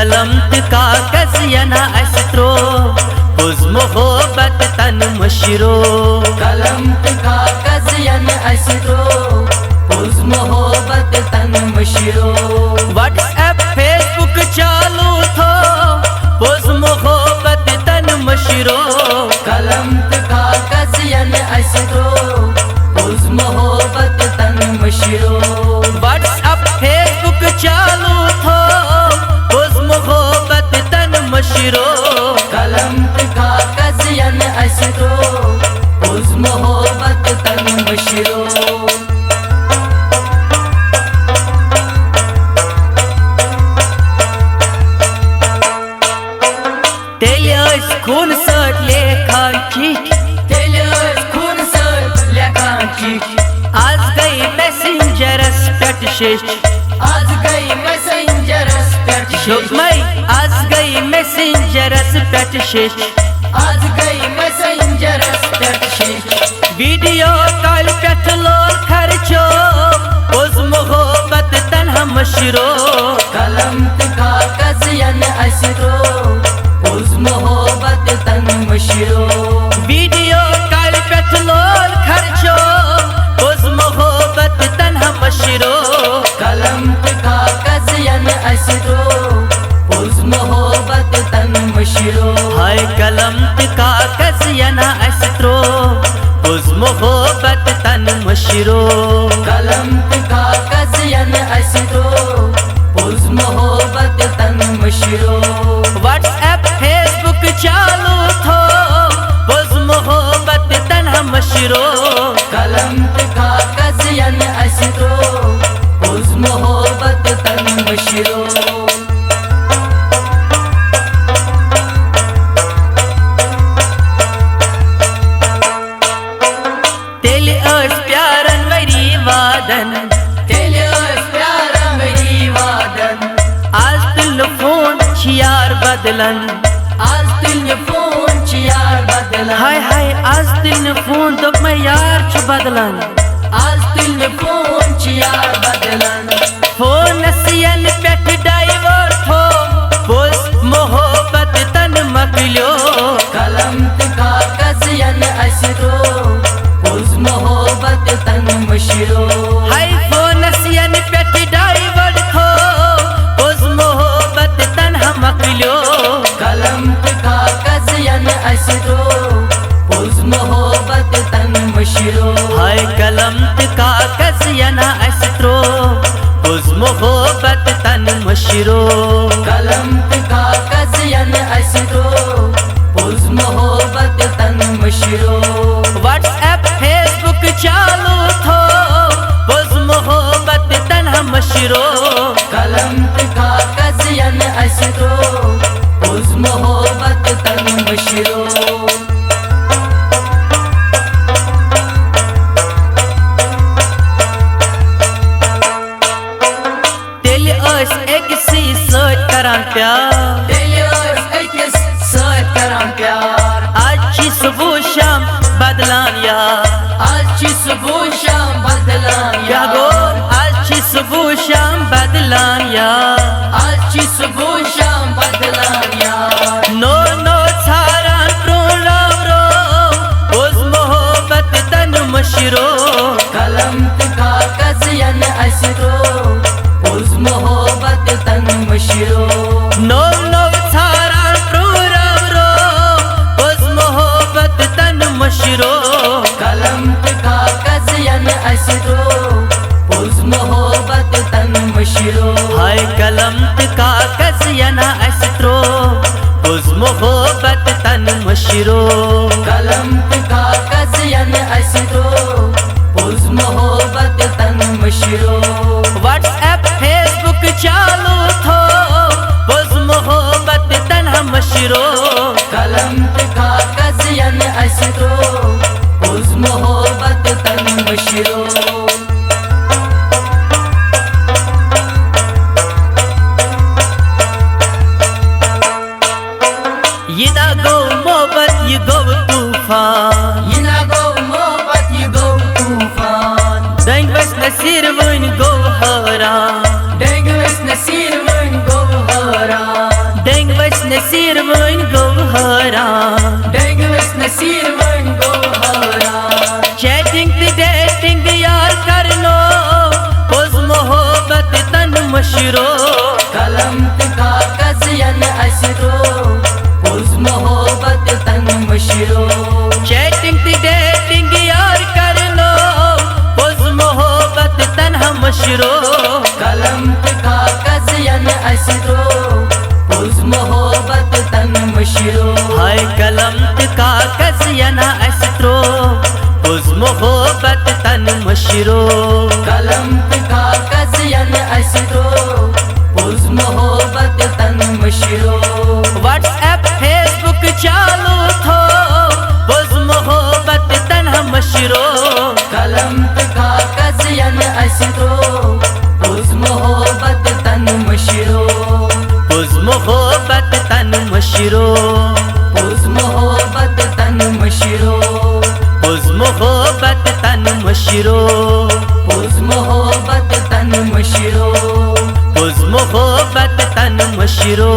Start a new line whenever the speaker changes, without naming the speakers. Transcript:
قلم تہٕ کاغذ ینہ اسہِ ترٛوو پوٚز محبت تن مٔشرو
قلم تہٕ کاغذ ینہ اسہِ ترٛوو پوٚز محبت تن مٔشرو
واٹس ایپ فیس بک چالو تھوو پوٚز محبت تن مٔشرو
قلم تہٕ کاغذ ینہ اسہِ ترٛوو پوٚز محبت تن مٔشرو
واٹس ایپ فیس بک چالو تھوو پوٚز محبت تن مٔشرو
قلم تہٕ کاغذ ینہ اسہِ ترٛوو پوٚز محبت تن مٔشرو
تیٚلہِ ٲسۍ خوٗنہٕ سۭتۍ لیکھان چِٹھۍ
تیٚلہِ ٲسۍ خوٗنہٕ سۭتۍ لیکھان چِٹھۍ
آز گٔے میسنجرس پٮ۪ٹھ شیٚچھ
آز گٔے میسنجرس پٮ۪ٹھ شیٚچھ
دوٚپمَے آز گٔے میسنجرس پٮ۪ٹھ شیٚچھ
آز گٔے میسنجرس پٮ۪ٹھ شیٚچھ
ویڈیو کالہِ پٮ۪ٹھ لول خرچو پوٚز محبت تنہا مٔشرو
قلم تہٕ کاغذ ینہ اسہِ ترٛوو پوٚز محبت تن مٔشرو
ویڈیو کالہِ پٮ۪ٹھ لول خرچو پوٚز محبت تنہا مٔشرو
قلم تہٕ کاغذ ینہ اسہِ ترٛوو پوٚز محبت تن مٔشرو
ہائے قلم تہٕ کاغذ ینہ اسہِ ترٛوو پوٚز محبت تن مٔشرو
قلم تہٕ کاغذ ینہ اسہِ ترٛوو پوٚز محبت تن مٔشرو
واٹس ایپ فیس بک چالو تھوو پوٚز محبت تنہا مٔشرو
قلم تہٕ کاغذ ینہ اسہِ ترٛوو پوٚز محبت تن مٔشرو
تیٚلہِ ٲسۍ پیارن ؤری وادن
تیٚلہِ ٲسۍ پیارن ؤری وادن
آز تُلنہٕ فون چھِ یار بدلن
آز تُلنہِ فون چھِ یار بدلن
ہاے ہاے آز تُلنہٕ فون دوٚپمَے یار چھُ بدلن
آز تُلنہِ فون چھِ یار بدلن
فونس ینہٕ پٮ۪ٹھ ڈایوٲٹ تھوو پوٚز محبت تن مۄکلیو
قلم تہٕ کاغذ ینہ اسہِ ترٛوو پوٚز محبت تن مٔشرو
ہاے فونس ینہٕ پٮ۪ٹھ ڈایوٲٹ تھوو پوٚز محبت تنہا مۄکلیو
قلم تہٕ کاغذ ینہ اسہِ ترٛوو پوٚز محبت تن مٔشرو
ہاے قلم تہٕ کاغذ ینہ اسہِ ترٛوو پوٚز محبت تن مٔشرو
قلم تہٕ کاغذ ینہ اسہِ ترٛوو پوٚز محبت تن مٔشرو
واٹس ایپ فیس بک چالو تھوو پوٚز محبت تنہا مٔشرو
قلم تہٕ کاغذ ینہ اسہِ ترٛوو پوٚز محبت تن مٔشرو
تیٚلہِ ٲسۍ أکسٕے سۭتۍ کران پیار
تیٚلہِ ٲسۍ أکِس سۭتۍ کران پیار
آز چھِ صبح شام بدلان یار
آز چھِ صبح شام بدلان
کیٛاہ
یار
گوٚو آز چھِ صبح شام بدلان یار
آز چھِ صبح شام بدلان یار
نوٚو نوٚو ژھاران پرٛون رو رو پوٚز محبت تن مٔشرو
قلم تہٕ کاغذ ینہ اسہِ ترٛوو پوٚز محبت تن مٔشرو
نوٚو نوٚو ژھاران پرٛون رو رو پوٚز محبت تن مٔشرو
قلم تہٕ کاغذ ینہ اسہِ ترٛوو پوٚز محبت تن مٔشرو
ہاے قلم تہٕ کاغذ ینہ اسہِ ترٛوو پوٚز محبت تن مٔشرو
قلم تہٕ کاغذ ینہ اسہِ ترٛوو پوٚز محبت تن مٔشرو
واٹس ایپ فیس بک چالو تھوو پوٚز محبت تنہا مٔشرو
قلم تہٕ کاغذ ینہ اسہِ ترٛوو پوٚز محبت تن مٔشرو
یہ نہ گوٚو محبت یہ گوٚو طوٗفان
یہِ نہ گوٚو محبت یہِ گوٚو طوٗفان
دٔنٛگۍ ؤسۍ نصیٖر وۄنۍ گوٚو حٲران
ڈٔنگۍ ؤسۍ نصیٖر وۄنۍ گوٚو حٲران
مشرو
قلم تہٕ کاغذ ینہٕ اَسہِ رو پوٚز محبت تن مشرو
چیٹنگ تہِ ڈیٹنگ یار کرنو پوٚز محبت تنہا مشرو
قلم تہٕ کاغذ ینہٕ اَسہِ رو پوٚز محبت تن مشرو
ہائے قلم تہٕ کاغذ ینہا اَسہِ ترو پوٚز محبت تن مشرو
قلم تہٕ کاغذ ینہٕ اَسہِ رو پوٚز محبت تن مشرو
واٹس ایپ فیس بک چالو تھو پوٚز محبت تنہا مشرو
قلم تہٕ کاغذ ینہٕ اَسہِ رو پوٚز محبت تن مشرو
پوٚز محبت تن مشرو
پوٚز محبت تن مشرو
پوٚز محبت تن مشرو
پوٚز محبت تن مشرو
پوٚز محبت تن مشرو